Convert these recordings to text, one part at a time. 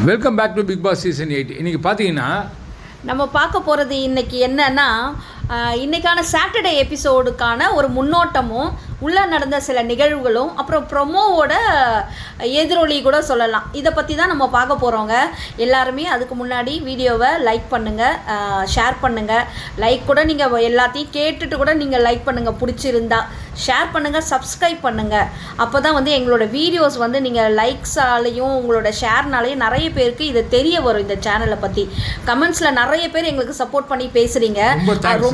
Welcome back to Bigg Boss season 8. இன்றைக்கி பார்த்தீங்கன்னா நம்ம பார்க்க போகிறது இன்றைக்கி என்னன்னா இன்றைக்கான சாட்டர்டே எபிசோடுக்கான ஒரு முன்னோட்டமும் உள்ளே நடந்த சில நிகழ்வுகளும் அப்புறம் ப்ரொமோவோட எதிரொலி கூட சொல்லலாம். இதை பற்றி தான் நம்ம பார்க்க போகிறோங்க. எல்லாருமே அதுக்கு முன்னாடி வீடியோவை லைக் பண்ணுங்கள், ஷேர் பண்ணுங்கள். லைக் கூட நீங்கள் எல்லாத்தையும் கேட்டுட்டு கூட நீங்கள் லைக் பண்ணுங்கள், பிடிச்சிருந்தா ஷேர் பண்ணுங்கள், சப்ஸ்கிரைப் பண்ணுங்கள். அப்போ தான் வந்து எங்களோட வீடியோஸ் வந்து நீங்கள் லைக்ஸாலேயும் உங்களோட ஷேர்னாலேயும் நிறைய பேருக்கு இது தெரிய வரும். இந்த சேனலை பற்றி கமெண்ட்ஸில் நிறைய பேர் எங்களுக்கு சப்போர்ட் பண்ணி பேசுகிறீங்க.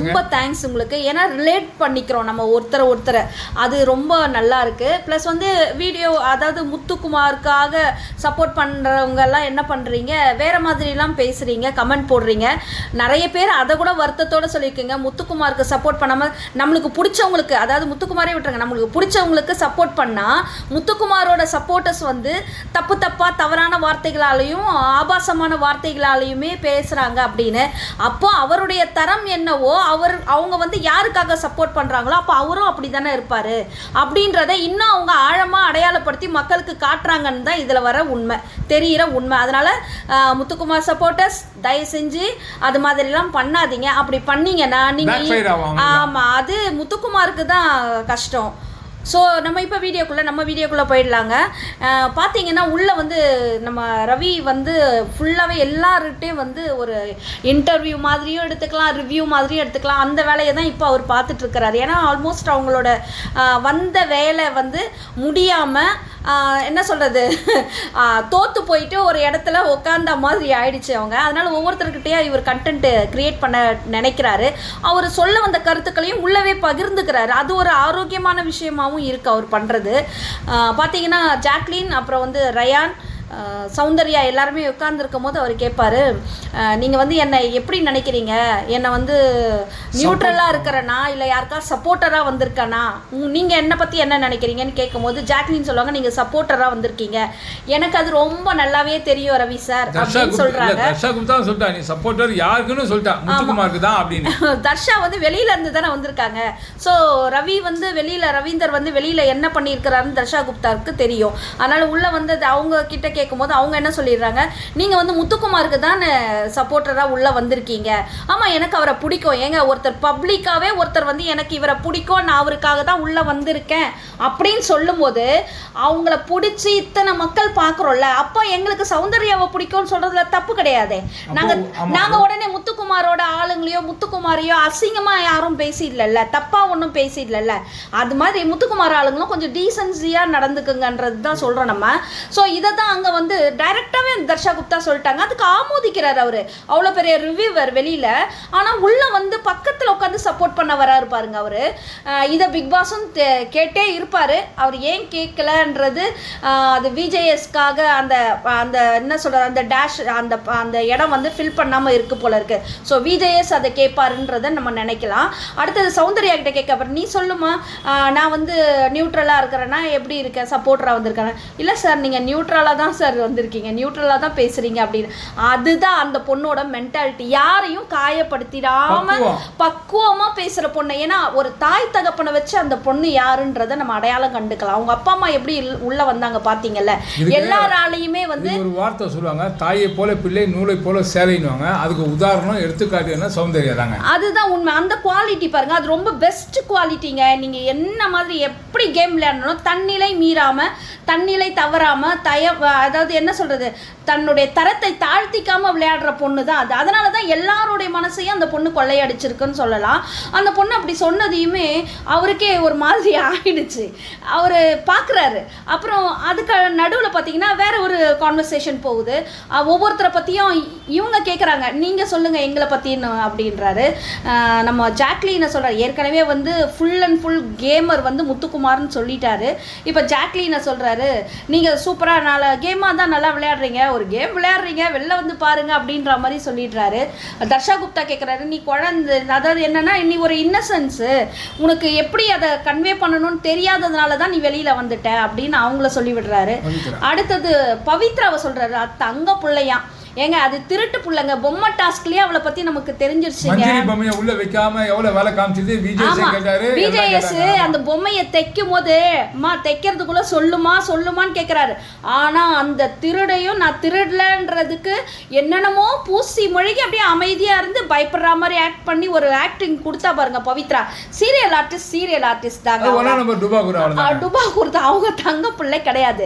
ரொம்ப தேங்க்ஸ் உங்களுக்கு. ஏன்னா ரிலேட் பண்ணிக்கிறோம் நம்ம ஒருத்தரை அது ரொம்ப நல்லா இருக்குது. ப்ளஸ் வந்து வீடியோ அதாவது முத்துக்குமாருக்காக சப்போர்ட் பண்ணுறவங்கெல்லாம் என்ன பண்ணுறீங்க, வேறு மாதிரிலாம் பேசுகிறீங்க, கமெண்ட் போடுறீங்க. நிறைய பேர் அதை கூட வருத்தத்தோடு சொல்லியிருக்கீங்க. முத்துக்குமாருக்கு சப்போர்ட் பண்ணாமல் நம்மளுக்கு பிடிச்சவங்களுக்கு, அதாவது முத்துக்குமாரே விட்டுருங்க, நம்மளுக்கு பிடிச்சவங்களுக்கு சப்போர்ட் பண்ணால் முத்துக்குமாரோட சப்போர்ட்டர்ஸ் வந்து தப்பாக தவறான வார்த்தைகளாலையும் ஆபாசமான வார்த்தைகளாலையுமே பேசுகிறாங்க அப்படின்னு. அப்போ அவருடைய தரம் என்னவோ அவங்க வந்து யாருக்காக சப்போர்ட் பண்ணுறாங்களோ அப்போ அவரும் அப்படி தானே இருப்பார் அப்படின்றத இன்னும் அவங்க ஆழமாக அடையாளப்படுத்தி மக்களுக்கு காட்டுறாங்கன்னு தான் இதில் வர உண்மை, தெரிகிற உண்மை. அதனால் முத்துக்குமார் சப்போர்ட்டர்ஸ் தயவு செஞ்சு அது மாதிரிலாம் பண்ணாதீங்க. அப்படி பண்ணீங்கன்னா நீங்கள் ஆமாம், அது முத்துக்குமாருக்கு தான் கஷ்டம். ஸோ நம்ம இப்போ வீடியோக்குள்ளே போயிடலாங்க. பார்த்தீங்கன்னா உள்ளே வந்து நம்ம ரவி வந்து ஃபுல்லாகவே எல்லார்கிட்டையும் வந்து ஒரு இன்டர்வியூ மாதிரியும் எடுத்துக்கலாம், ரிவ்யூ மாதிரியும் எடுத்துக்கலாம். அந்த வேலையை தான் இப்போ அவர் பார்த்துட்ருக்கிறாரு. ஏன்னா ஆல்மோஸ்ட் அவங்களோட வந்த வேலை வந்து முடியாமல் என்ன சொல்கிறது, தோற்று போயிட்டு ஒரு இடத்துல உட்காந்த மாதிரி ஆயிடுச்சு அவங்க. அதனால் ஒவ்வொருத்தருக்கிட்டே இவர் கண்டென்ட்டு க்ரியேட் பண்ண நினைக்கிறாரு. அவர் சொல்ல வந்த கருத்துக்களையும் உள்ளவே பகிர்ந்துக்கிறாரு. அது ஒரு ஆரோக்கியமான விஷயமாகவும் இருக்குது அவர் பண்ணுறது. பார்த்தீங்கன்னா ஜாக்லின், அப்புறம் வந்து ரயான், சௌந்தர்யா எல்லாருமே உட்கார்ந்துருக்கும் போது அவர் கேட்பார், நீங்கள் வந்து என்னை எப்படி நினைக்கிறீங்க, என்னை வந்து நியூட்ரலாக இருக்கிறேன்னா இல்லை யாருக்கா சப்போர்ட்டராக வந்திருக்கேனா, நீங்கள் என்னை பற்றி என்ன நினைக்கிறீங்கன்னு கேட்கும்போது ஜாக்லின் சொல்லுவாங்க, நீங்கள் சப்போர்ட்டராக வந்திருக்கீங்க, எனக்கு அது ரொம்ப நல்லாவே தெரியும் ரவி சார் அப்படின்னு சொல்கிறாங்க. தர்ஷா வந்து வெளியிலேருந்து தானே வந்திருக்காங்க. ஸோ ரவி வந்து ரவீந்தர் வந்து வெளியில் என்ன பண்ணியிருக்கிறாருன்னு தர்ஷா குப்தாவுக்கு தெரியும். அதனால் உள்ளே வந்து அவங்க கிட்ட கேட்கும்போது அவங்க என்ன சொல்லிடுறாங்க, நீங்கள் வந்து முத்துக்குமாருக்கு தான் சப்போர்ட்டராக உள்ளே வந்திருக்கீங்க. ஆமாம், எனக்கு அவரை பிடிக்கும். ஏங்க ஒருத்தர் பப்ளிக்காகவே ஒருத்தர் வந்து எனக்கு இவரை பிடிக்கும், நான் அவருக்காக தான் உள்ளே வந்திருக்கேன் அப்படின்னு சொல்லும்போது அவங்கள பிடிச்சி இத்தனை மக்கள் பார்க்குறோம்ல, அப்போ எங்களுக்கு சௌந்தர்யாவை பிடிக்கும்னு சொல்கிறதுல தப்பு கிடையாது. நாங்கள் உடனே முத்துக்குமாரோட ஆளுங்களையோ முத்துக்குமாரையோ அசிங்கமாக யாரும் பேசிடல, தப்பாக ஒன்றும் பேசிடல. அது மாதிரி முத்துக்குமார் ஆளுங்களும் கொஞ்சம் டீசன்சியாக நடந்துக்குங்கன்றது தான் சொல்கிறோம் நம்ம. ஸோ இதை தான் அங்கே வந்து டைரெக்டாகவே தர்ஷா குப்தா சொல்லிட்டாங்க. அதுக்கு ஆமோதிக்கிறார் அவர், அவ்வளோ பெரிய ரிவ்யூவர் வெளியில். ஆனால் உள்ளே வந்து பக்கத்தில் உட்காந்து சப்போர்ட் பண்ண வராரு பாருங்க அவர். இதை பிக் பாஸும் கேட்டே இருப்பார். அவர் ஏன் கேட்கலன்றது அது விஜேஎஸ்க்காக அந்த அந்த என்ன சொல்கிறது, அந்த டேஷ் அந்த அந்த இடம் வந்து ஃபில் பண்ணாமல் இருக்கு போல இருக்கு. ஸோ விஜேஎஸ் அதை கேட்பாருன்றதை நம்ம நினைக்கலாம். அடுத்தது சௌந்தர்யா கிட்ட கேட்க, அப்புறம் நீ சொல்லுமா, நான் வந்து நியூட்ரலாக இருக்கிறேன்னா எப்படி இருக்கேன், சப்போர்ட்டராக வந்திருக்கேன். இல்லை சார், நீங்கள் நியூட்ரலாக தான் சார் வந்திருக்கீங்க, நியூட்ரலாக தான் பேசுகிறீங்க அப்படின்னு. அதுதான் அந்த பொண்ணோட மென்டாலிட்டி. யாரையும் காயப்படுத்திடாம பக்குவமாக பேசுகிற பொண்ணு. ஏன்னா ஒரு தாய் தகப்பனை வச்சு அந்த பொண்ணு யாருன்றதை நம்ம அடையாளம் கண்டுக்கலாம். அவங்க அப்பா அம்மா எப்படி உள்ளே வந்தாங்க பார்த்தீங்கல்ல, எல்லாராலையுமே வந்து ஒரு வார்த்தை சொல்லுவாங்க, தாயை போல பிள்ளை நூலை போல சேலைன்னுவாங்க. அதுக்கு உதாரணம் எடுத்துக்காட்டு என்ன, சௌந்தர்யா தாங்க. அதுதான் உண்மை. அந்த குவாலிட்டி பாருங்க, அது ரொம்ப பெஸ்ட் குவாலிட்டிங்க. நீங்கள் என்ன மாதிரி எப்படி கேம் விளையாடணும், தன்னிலை மீறாமல் தன்னிலை தவறாமல் அதாவது என்ன சொல்கிறது, தன்னுடைய தரத்தை தாழ்த்திக்காமல் விளையாடுற பொண்ணு தான் அது. அதனால தான் எல்லாருடைய மனசையும் அந்த பொண்ணு கொள்ளையடிச்சிருக்குன்னு சொல்லலாம். அந்த பொண்ணு அப்படி சொன்னதையுமே அவருக்கே ஒரு மாதிரி ஆயிடுச்சு. அவர் பார்க்குறாரு. அப்புறம் அதுக்கு நடுவில் பார்த்தீங்கன்னா வேற ஒரு கான்வர்சேஷன் போகுது. ஒவ்வொருத்தரை பற்றியும் இவங்க கேட்குறாங்க, நீங்கள் சொல்லுங்கள் எங்களை பற்றின்னு அப்படின்றாரு. நம்ம ஜாக்லினை சொல்கிறார், ஏற்கனவே வந்து ஃபுல் அண்ட் ஃபுல் கேமர் வந்து முத்துக்குமார்னு சொல்லிட்டாரு. இப்போ ஜாக்லினை சொல்கிறாரு, நீங்கள் சூப்பராக நல்லா கேமாக தான் நல்லா விளையாடுறீங்க, ஒரு கேம் விளையாடுறீங்க, வெளில வந்து பாருங்க அப்படின்ற மாதிரி சொல்லிடுறாரு. தர்ஷா குப்தா கேட்குறாரு, நீ குழந்தை, அதாவது என்னன்னா நீ ஒரு இன்னசென்ஸு, உனக்கு எப்படி அதை கன்வே பண்ணணும்னு தெரியாததுனால தான் நீ வெளியில் வந்துட்ட அப்படின்னு அவங்கள சொல்லி விடுறாரு. அடுத்தது பவித்ராவை சொல்கிறாரு, தங்க பிள்ளையாம், ஏங்க அது திருட்டு புள்ளங்க, பொம்மை டாஸ்க்லயே அவளை பத்தி நமக்கு தெரிஞ்சிருச்சுங்க. மஞ்சரி பொம்மையை உள்ள வைக்காம எவ்வளவு வேலை காமிச்சது விஜய் கேட்டாரு. விஜயஸ் அந்த பொம்மையை தைக்கும் போது அம்மா தைக்கிறதுக்குள்ள சொல்லுமான்னு கேட்கிறாரு. ஆனா அந்த திருடையும் நான் திருடலன்றதுக்கு என்னென்னமோ பூசி மொழிகி அப்படியே அமைதியா இருந்து பயப்படுற மாதிரி ஆக்ட் பண்ணி ஒரு ஆக்டிங் கொடுத்தா பாருங்க பவித்ரா. சீரியல் ஆர்டிஸ்ட் தாங்க. டுபா குருதா அவங்க தங்க பிள்ளை கிடையாது.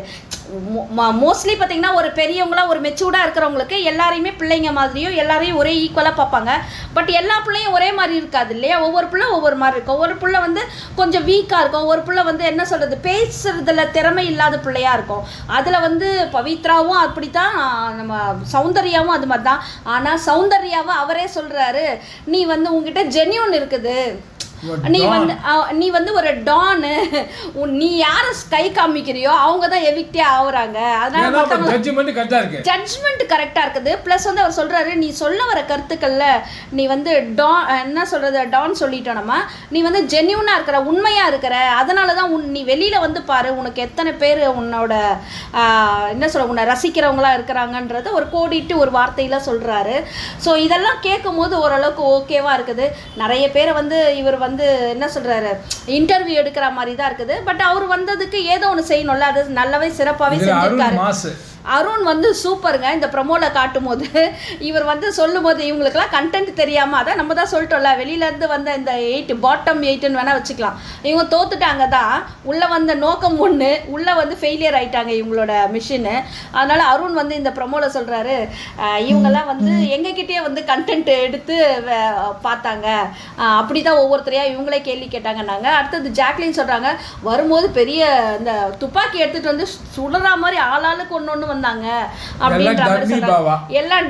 மோஸ்ட்லி பார்த்தீங்கன்னா ஒரு பெரியவங்களா ஒரு மெச்சூர்டாக இருக்கிறவங்களுக்கு எல்லாரையுமே பிள்ளைங்க மாதிரியும் எல்லாரையும் ஒரே ஈக்குவலாக பார்ப்பாங்க. பட் எல்லா பிள்ளையும் ஒரே மாதிரி இருக்காது இல்லையா? ஒவ்வொரு பிள்ளை ஒவ்வொரு மாதிரி இருக்கும். ஒரு பிள்ளை வந்து கொஞ்சம் வீக்காக இருக்கும், ஒரு பிள்ளை வந்து என்ன சொல்கிறது பேசுறதுல திறமை இல்லாத பிள்ளையா இருக்கும். அதில் வந்து பவித்ராவும் அப்படி தான், நம்ம சௌந்தர்யாவும் அது மாதிரி தான். ஆனால் சௌந்தர்யாவை அவரே சொல்கிறாரு, நீ வந்து உங்ககிட்ட ஜென்யூன் இருக்குது, நீ வந்து ஒரு டானு, நீ யாரை கை காமிக்கிறியோ அவங்க தான் எவிக்டே ஆகுறாங்க. அதனால ஜட்ஜ்மெண்ட் கரெக்டாக இருக்குது. ப்ளஸ் வந்து அவர் சொல்கிறாரு, நீ சொல்ல வர கருத்துக்கள்ல நீ வந்து என்ன சொல்கிறது டான் சொல்லிட்டோம் நம்ம, நீ வந்து ஜென்யூனாக இருக்கிற, உண்மையாக இருக்கிற, அதனால தான் நீ வெளியில் வந்து பாரு உனக்கு எத்தனை பேர் உன்னோட என்ன சொல்ல உன்னை ரசிக்கிறவங்களா இருக்கிறாங்கன்றது ஒரு கோடிட்டு ஒரு வார்த்தையில் சொல்கிறாரு. ஸோ இதெல்லாம் கேட்கும் போது ஓரளவுக்கு ஓகேவாக இருக்குது. நிறைய பேரை வந்து இவர் வந்து என்ன சொல்றாரு இன்டர்வியூ எடுக்கிற மாதிரி தான் இருக்குது. பட் அவர் வந்ததுக்கு ஏதோ ஒன்று செய்யணும்ல, அது நல்லாவே சிறப்பாகவே செஞ்சிருக்காரு. அருண் வந்து சூப்பருங்க. இந்த ப்ரமோல காட்டும் போது இவர் வந்து சொல்லும் போது இவங்களுக்குலாம் கண்டென்ட் தெரியாமல், அதான் நம்ம தான் சொல்லிட்டோம்ல, வெளியிலேருந்து வந்த இந்த 8 பாட்டம் 8ன்னு வேணால் வச்சுக்கலாம். இவங்க தோத்துட்டாங்க தான், உள்ளே வந்த நோக்கம் ஒன்று, உள்ளே வந்து ஃபெயிலியர் ஆகிட்டாங்க இவங்களோட மிஷினு. அதனால் அருண் வந்து இந்த ப்ரமோல சொல்கிறாரு, இவங்கெல்லாம் வந்து எங்ககிட்டே வந்து கண்டென்ட் எடுத்து பார்த்தாங்க, அப்படி தான் ஒவ்வொருத்தரையாக இவங்களே கேள்வி கேட்டாங்கன்னாங்க. அடுத்தது ஜாக்லின் சொல்கிறாங்க, வரும்போது பெரிய இந்த துப்பாக்கி எடுத்துகிட்டு வந்து சுடுற மாதிரி ஆளாளுக்கு ஒன்று வந்தாங்க அப்படின்ற மாதிரி சொல்றாங்க. எல்லாம்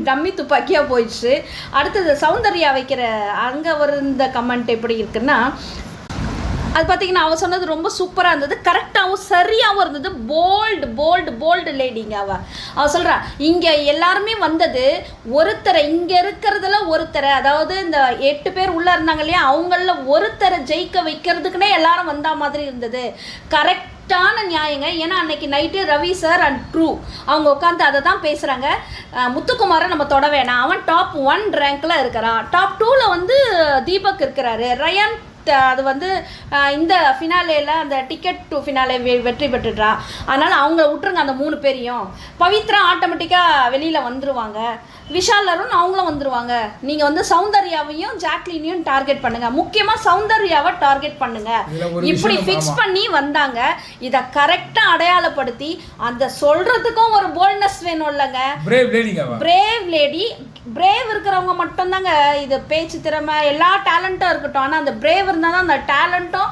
டம்மி துப்பாக்கியா போயிடுச்சு. அடுத்தது சௌந்தர்யா வைக்கிற அங்க ஒரு இந்த கமெண்ட் எப்படி இருக்குன்னா, அது பார்த்தீங்கன்னா அவள் சொன்னது ரொம்ப சூப்பராக இருந்தது, கரெக்டாகவும் சரியாகவும் இருந்தது. போல்டு லேடிங்க. அவள் சொல்கிறா, இங்கே எல்லாருமே வந்தது ஒருத்தரை, இங்கே இருக்கிறதுல ஒருத்தரை, அதாவது இந்த 8 பேர் உள்ளே இருந்தாங்க இல்லையா, அவங்கள ஒருத்தரை ஜெயிக்க வைக்கிறதுக்குன்னே எல்லாரும் வந்தா மாதிரி இருந்தது. கரெக்டான நியாயங்க. ஏன்னா அன்னைக்கு night Ravi sir and true அவங்க உட்காந்து அதை தான் பேசுகிறாங்க. முத்துக்குமாரை நம்ம தொட வேணாம், அவன் டாப் 1 ரேங்க்கில் இருக்கிறான், டாப் 2ல் வந்து தீபக் இருக்கிறாரு, ரயான் அது வந்து இந்த ஃபினாலேயில் அந்த டிக்கெட் டு ஃபினாலே வெற்றி பெற்றுடுறான். அதனால் அவங்கள விட்டுருங்க அந்த 3 பேரையும். பவித்ரா ஆட்டோமேட்டிக்காக வெளியில் வந்துடுவாங்க, விஷால் அருண் அவங்களும் வந்துடுவாங்க. நீங்கள் வந்து சௌந்தர்யாவையும் ஜாக்லினையும் டார்கெட் பண்ணுங்கள், முக்கியமாக சௌந்தர்யாவை டார்கெட் பண்ணுங்கள். இப்படி ஃபிக்ஸ் பண்ணி வந்தாங்க. இதை கரெக்டாக அடையாளப்படுத்தி அந்த சொல்கிறதுக்கும் ஒரு போல்ட்னஸ் வேணும் இல்லைங்க. பிரேவ் லேடி, பிரேவ் இருக்கிறவங்க மட்டும்தாங்க இது பேச்சு திறமை எல்லா டேலண்ட்டும் இருக்கட்டும். ஆனால் அந்த பிரேவ் இருந்தால் தான் அந்த டேலண்ட்டும்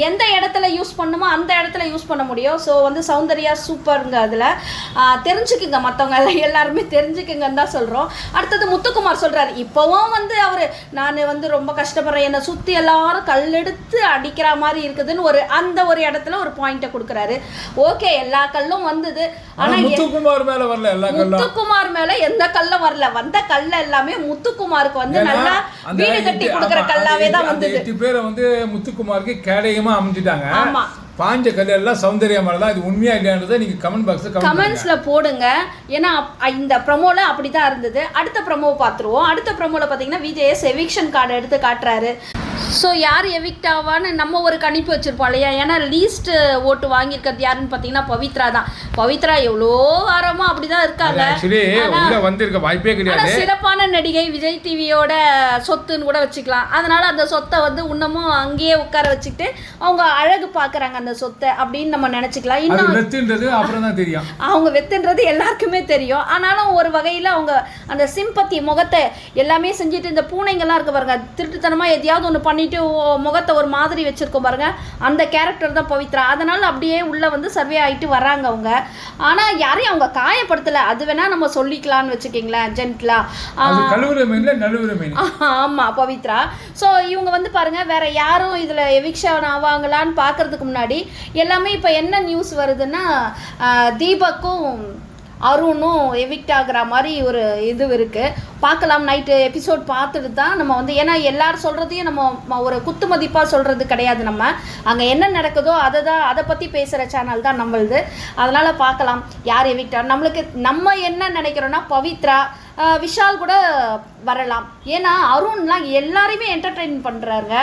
எந்த இடத்துல யூஸ் பண்ணுமோ அந்த இடத்துல யூஸ் பண்ண முடியும். ஸோ வந்து சௌந்தர்யா சூப்பருங்க. அதில் தெரிஞ்சுக்குங்க, மற்றவங்க எல்லாருமே தெரிஞ்சுக்குங்கன்னு தான் சொல்கிறோம். அடுத்தது முத்துக்குமார் சொல்கிறார், இப்போவும் வந்து அவர் நான் வந்து ரொம்ப கஷ்டப்படுறேன், என்னை சுற்றி எல்லாரும் கல்லெடுத்து அடிக்கிற மாதிரி இருக்குதுன்னு அந்த ஒரு இடத்துல ஒரு பாயிண்ட்டை கொடுக்குறாரு. ஓகே, எல்லா கல்லும் வந்தது, ஆனால் முத்துக்குமார் மேலே வரல, முத்துக்குமார் மேலே எந்த கல்லும் வரல. வந்த கல்ல எல்லாமே முத்துக்குமாருக்கு வந்து நல்லா வீடு கட்டி கொடுக்குற கல்லாவே தான் வந்தது. 8 பேரை வந்து முத்துக்குமாருக்கு கேடயமா அமைஞ்சிட்டாங்க. ஆமா, பாஞ்ச கல் எல்லாம் சௌந்தர்யா மேல தான். இது உண்மையா இல்லையான்றதை நீங்க கமெண்ட்ஸ்ல போடுங்க. ஏன்னா இந்த ப்ரோமோல அப்படிதான் இருந்தது. அடுத்த ப்ரோமோ பார்த்துருவோம். அடுத்த ப்ரோமோல பாத்தீங்கன்னா விஜய் எவிக்ஷன் கார்டு எடுத்து காட்டுறாரு. ஸோ யார் எவிக்ட் ஆவான்னு நம்ம ஒரு கணிப்பு வச்சுருப்போம் இல்லையா? ஏன்னா லீஸ்ட் ஓட்டு வாங்கியிருக்கிறது யாருன்னு பார்த்தீங்கன்னா பவித்ரா தான். பவித்ரா எவ்வளோ வாரமாக அப்படி தான் இருக்காங்க. சிறப்பான நடிகை, விஜய் டிவியோட சொத்துன்னு கூட வச்சுக்கலாம். அதனால் அந்த சொத்தை வந்து இன்னமும் அங்கேயே உட்கார வச்சுக்கிட்டு அவங்க அழகு பார்க்குறாங்க அந்த சொத்தை அப்படின்னு நம்ம நினச்சிக்கலாம். இன்னும் அப்புறம் தான் தெரியும் அவங்க வெத்துன்றது எல்லாருக்குமே தெரியும். ஆனாலும் ஒரு வகையில் அவங்க அந்த சிம்பத்தி முகத்தை எல்லாமே செஞ்சுட்டு, இந்த பூனைங்கள்லாம் இருக்க பாருங்க, திருட்டுத்தனமாக எதையாவது ஒன்று பண்ணிட்டு முகத்தை ஒரு மாதிரி வச்சிருக்கோம் பாருங்க, அந்த கேரக்டர் தான் பவித்ரா. அதனால அப்படியே உள்ள வந்து சர்வே ஆகிட்டு வராங்க அவங்க. ஆனால் யாரையும் அவங்க காயப்படுத்தலை, அது வேணா நம்ம சொல்லிக்கலாம்னு வச்சுக்கிங்களேன், ஜென்ட்லா. ஆமாம், பவித்ரா. ஸோ இவங்க வந்து பாருங்க, வேற யாரும் இதில் எவிக்ஷன் ஆவாங்களான்னு பார்க்கறதுக்கு முன்னாடி எல்லாமே இப்போ என்ன நியூஸ் வருதுன்னா, தீபக்கும் அருணும் எவிக்ட் ஆகிற மாதிரி ஒரு இது இருக்குது. பார்க்கலாம். நைட்டு எபிசோட் பார்த்துட்டு தான் நம்ம வந்து, ஏன்னா எல்லாரும் சொல்கிறதையும் நம்ம ஒரு குத்து மதிப்பாக சொல்கிறது கிடையாது. நம்ம அங்கே என்ன நடக்குதோ அதை பற்றி பேசுகிற சேனல் தான் நம்மளுது. அதனால் பார்க்கலாம் யார் எவிக்டார். நம்ம என்ன நினைக்கிறோன்னா பவித்ரா, விஷால் கூட வரலாம். ஏன்னா அருண்லாம் எல்லாரையுமே என்டர்டெயின் பண்ணுறாருங்க.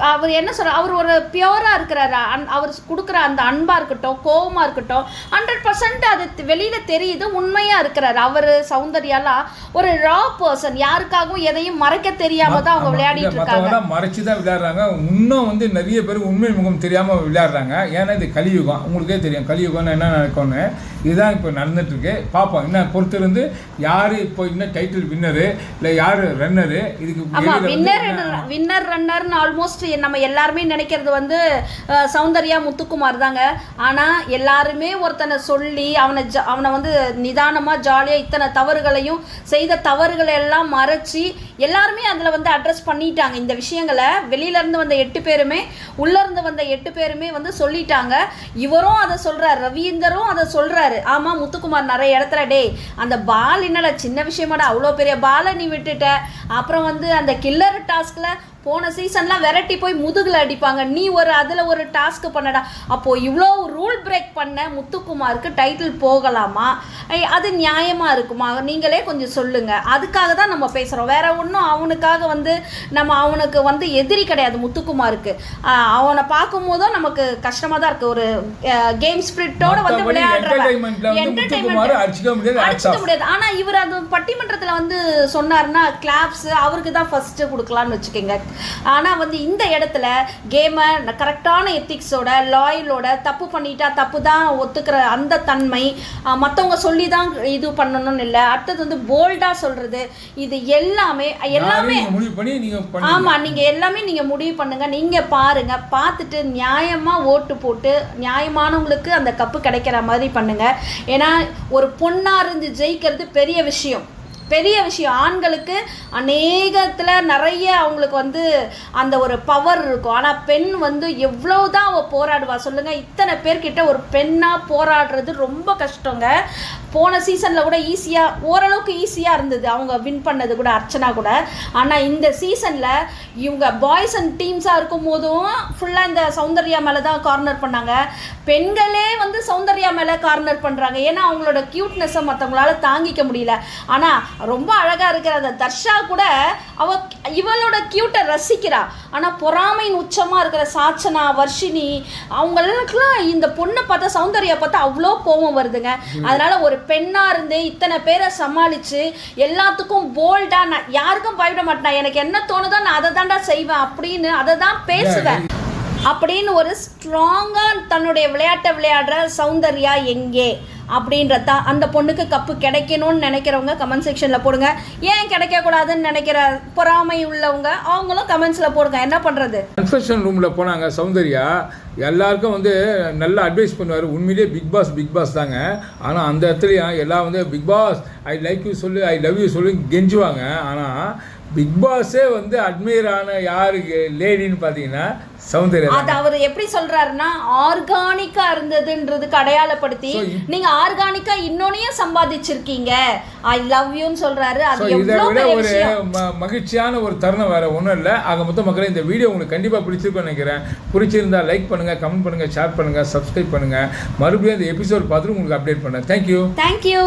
அவர் என்ன சொல்கிறார், அவர் ஒரு பியூராக இருக்கிறாரு. அவர் கொடுக்குற அந்த அன்பாக இருக்கட்டும், கோபமாக இருக்கட்டும், 100% அது வெளியில் தெரியுது, உண்மையாக இருக்கிறாரு. அவர் சௌந்தர்யாலாம் ஒரு ரா பர்சன், யாருக்காகவும் எதையும் மறைக்க தெரியாமல் தான் அவங்க விளையாடிட்டு இருக்காங்க. மறைச்சி தான் விளையாடுறாங்க. இன்னும் வந்து நிறைய பேர் உண்மை முகம் தெரியாமல் விளையாடுறாங்க. ஏன்னா இது கலியுகம், உங்களுக்கே தெரியும் கலியுகம்னு என்ன நடக்கும்னு. இதுதான் இப்போ நடந்துட்டுருக்கு. பார்ப்போம் என்ன பொறுத்து இருந்து யார் இப்போ இன்னும் டைட்டில் வின்னரு இல்லை யார் ரன்னரு. இதுக்கு வின்னர் ரன்னர்னு ஆல்மோஸ்ட் நம்ம எல்லாருமே நினைக்கிறது வந்து சௌந்தர்யா, முத்துக்குமார் தாங்க. ஆனால் எல்லாருமே ஒருத்தனை சொல்லி அவனை வந்து நிதானமாக ஜாலியாக இத்தனை தவறுகளையும் செய்த தவறுகளை எல்லாம் மறைச்சி எல்லாருமே அதில் வந்து அட்ரஸ் பண்ணிட்டாங்க. இந்த விஷயங்களை வெளியிலேருந்து வந்த 8 பேருமே உள்ளேருந்து வந்த 8 பேருமே வந்து சொல்லிட்டாங்க. இவரும் அதை சொல்கிறார், ரவீந்தரும் அதை சொல்கிறாரு. ஆமாம், முத்துக்குமார் நிறைய இடத்துல டே அந்த பால் என்னடா சின்ன விஷயமாடா, அவ்வளோ பெரிய பாலை நீ விட்டுட்ட. அப்புறம் வந்து அந்த கில்லர் டாஸ்கில் போன சீசன்லாம் வெரைட்டி போய் முதுகில் அடிப்பாங்க, நீ அதில் ஒரு டாஸ்க்கு பண்ணடா. அப்போது இவ்வளோ ரூல் பிரேக் பண்ண முத்துக்குமாருக்கு டைட்டில் போகலாமா? அது நியாயமாக இருக்குமா? நீங்களே கொஞ்சம் சொல்லுங்கள். அதுக்காக தான் நம்ம பேசுகிறோம். வேற ஒன்றும் அவனுக்காக வந்து அவனுக்கு வந்து எதிரி கிடையாது முத்துக்குமாருக்கு. அவனை பார்க்கும் போதும் நமக்கு கஷ்டமாக தான் இருக்குது. ஒரு கேம் ஸ்பிரிட்டோட வந்து விளையாடுறவன் அடிச்சுக்க முடியாது. ஆனால் இவர் அது பட்டிமன்றத்தில் வந்து சொன்னார்னா கிளாப்ஸ் அவருக்கு தான் ஃபஸ்ட்டு கொடுக்கலான்னு வச்சுக்கோங்க. ஆனால் வந்து இந்த இடத்துல கேமை கரெக்டான எத்திக்ஸோட, லாயலோட, தப்பு பண்ணிட்டா தப்பு தான் ஒத்துக்கிற அந்த தன்மை, மற்றவங்க சொல்லி தான் இது பண்ணணும்னு இல்லை. அடுத்தது வந்து போல்டாக சொல்கிறது, இது எல்லாமே ஆமாம், நீங்கள் எல்லாமே நீங்கள் முடிவு பண்ணுங்கள். நீங்கள் பாருங்கள், பார்த்துட்டு நியாயமாக ஓட்டு போட்டு நியாயமானவங்களுக்கு அந்த கப்பு கிடைக்கிற மாதிரி பண்ணுங்கள். ஏன்னா ஒரு பொண்ணாக இருந்து ஜெயிக்கிறது பெரிய விஷயம். ஆண்களுக்கு அநேகத்தில் நிறைய அவங்களுக்கு வந்து அந்த ஒரு பவர் இருக்கும். ஆனால் பெண் வந்து எவ்வளோதான் அவள் போராடுவா சொல்லுங்கள். இத்தனை பேர்கிட்ட ஒரு பெண்ணாக போராடுறது ரொம்ப கஷ்டங்க. போன சீசனில் கூட ஓரளவுக்கு ஈஸியாக இருந்தது அவங்க வின் பண்ணது கூட, அர்ச்சனா கூட. ஆனால் இந்த சீசனில் இவங்க பாய்ஸ் அண்ட் டீம்ஸாக இருக்கும் போதும் ஃபுல்லாக இந்த சௌந்தர்யா மேலே தான் கார்னர் பண்ணாங்க. பெண்களே வந்து சௌந்தர்யா மேலே கார்னர் பண்ணுறாங்க. ஏன்னா அவங்களோட க்யூட்னஸை மற்றவங்களால தாங்கிக்க முடியல. ஆனால் ரொம்ப அழகாக இருக்கிற அந்த தர்ஷா கூட இவளோட க்யூட்டை ரசிக்கிறா. ஆனால் பொறாமையின் உச்சமாக இருக்கிற சாச்சனா, வர்ஷினி, அவங்களுக்குலாம் இந்த பொண்ணை பார்த்தா, சௌந்தர்யா பார்த்தா அவ்வளோ கோபம் வருதுங்க. அதனால் ஒரு பெண்ணாக இருந்து இத்தனை பேரை சமாளித்து எல்லாத்துக்கும் போல்டாக, நான் யாருக்கும் பயப்பட மாட்டேன், எனக்கு என்ன தோணுதோ நான் அதை தாண்டா செய்வேன் அப்படின்னு அதை தான் பேசுவேன் அப்படின்னு ஒரு ஸ்ட்ராங்காக தன்னுடைய விளையாட்டை விளையாடுற சௌந்தர்யா எங்கே அப்படின்றதா. அந்த பொண்ணுக்கு கப்பு கிடைக்கணும்னு நினைக்கிறவங்க கமெண்ட் செக்ஷனில் போடுங்க. ஏன் கிடைக்கக்கூடாதுன்னு நினைக்கிற பொறாமை உள்ளவங்க அவங்களும் கமெண்ட்ஸில் போடுங்க. என்ன பண்ணுறது? கன்ஃபெஷன் ரூமில் போனாங்க சௌந்தர்யா, எல்லாருக்கும் வந்து நல்லா அட்வைஸ் பண்ணுவார். உண்மையிலேயே பிக் பாஸ் தாங்க. ஆனால் அந்த இடத்துலையும் எல்லாம் வந்து Bigg Boss I like you சொல்லு, ஐ லவ் யூ சொல்லு கெஞ்சுவாங்க. ஆனால் பிக் பாஸே வந்து அட்மையர் ஆன யாருக்கு லேடின்னு பார்த்தீங்கன்னா சௌந்தர்யா. அது அவர் எப்படி சொல்றாருன்னா ஆர்கானிக்கா இருந்ததுன்றதுக்கு அடையாளப்படுத்தி நீங்க ஆர்கானிக்கா இன்னொன்னையும் சம்பாதிச்சிருக்கீங்க, ஐ லவ் யூன்னு சொல்றாரு. அது எவ்வளவு ஒரு மகிழ்ச்சியான ஒரு தருணம் வேற ஒன்றும் இல்லை. ஆக மொத்த மக்களே இந்த வீடியோ உங்களுக்கு கண்டிப்பாக பிடிச்சிருக்குன்னு நினைக்கிறேன். பிடிச்சிருந்தா லைக் பண்ணுங்க, கமெண்ட் பண்ணுங்க, ஷேர் பண்ணுங்க, சப்ஸ்கிரைப் பண்ணுங்க. மறுபடியும் இந்த எபிசோட் பார்த்துட்டு உங்களுக்கு அப்டேட் பண்ணேன். தேங்க்யூ.